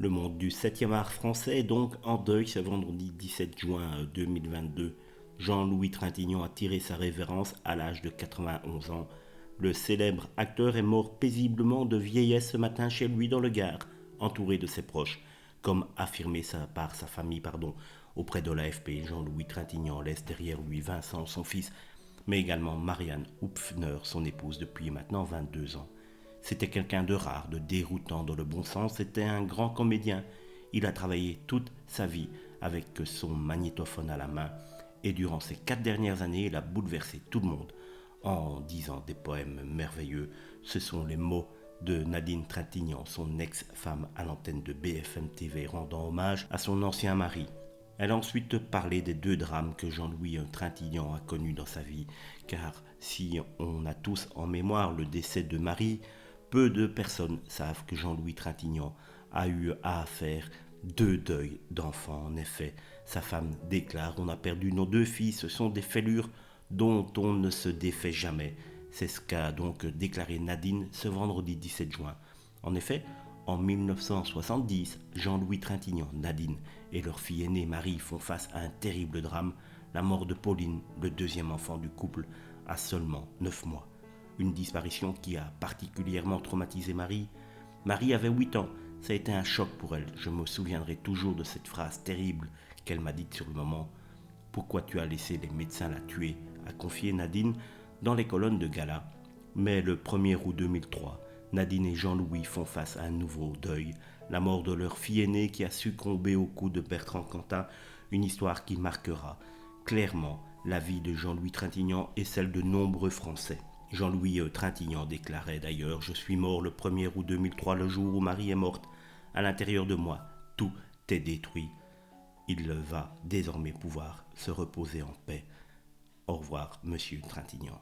Le monde du 7e art français est donc en deuil ce vendredi 17 juin 2022. Jean-Louis Trintignant a tiré sa révérence à l'âge de 91 ans. Le célèbre acteur est mort paisiblement de vieillesse ce matin chez lui dans le Gard, entouré de ses proches. Comme affirmé par sa famille auprès de l'AFP, Jean-Louis Trintignant laisse derrière lui Vincent, son fils, mais également Marianne Hupfner, son épouse depuis maintenant 22 ans. C'était quelqu'un de rare, de déroutant dans le bon sens, c'était un grand comédien. Il a travaillé toute sa vie avec son magnétophone à la main et durant ces 4 dernières années, il a bouleversé tout le monde en disant des poèmes merveilleux. Ce sont les mots de Nadine Trintignant, son ex-femme à l'antenne de BFM TV, rendant hommage à son ancien mari. Elle a ensuite parlé des 2 drames que Jean-Louis Trintignant a connus dans sa vie, car si on a tous en mémoire le décès de Marie, peu de personnes savent que Jean-Louis Trintignant a eu à faire 2 deuils d'enfants. En effet, sa femme déclare: on a perdu nos 2 filles, ce sont des fêlures dont on ne se défait jamais. C'est ce qu'a donc déclaré Nadine ce vendredi 17 juin. En effet, en 1970, Jean-Louis Trintignant, Nadine et leur fille aînée Marie font face à un terrible drame, la mort de Pauline, le 2e enfant du couple, à seulement 9 mois. Une disparition qui a particulièrement traumatisé Marie. Marie avait 8 ans, ça a été un choc pour elle. Je me souviendrai toujours de cette phrase terrible qu'elle m'a dite sur le moment. « Pourquoi tu as laissé les médecins la tuer ?» a confié Nadine dans les colonnes de Gala. Mais le 1er août 2003, Nadine et Jean-Louis font face à un nouveau deuil, la mort de leur fille aînée qui a succombé au coup de Bertrand Cantat, une histoire qui marquera clairement la vie de Jean-Louis Trintignant et celle de nombreux Français. Jean-Louis Trintignant déclarait d'ailleurs: « Je suis mort le 1er août 2003, le jour où Marie est morte. À l'intérieur de moi, tout est détruit. Il va désormais pouvoir se reposer en paix. Au revoir, monsieur Trintignant. »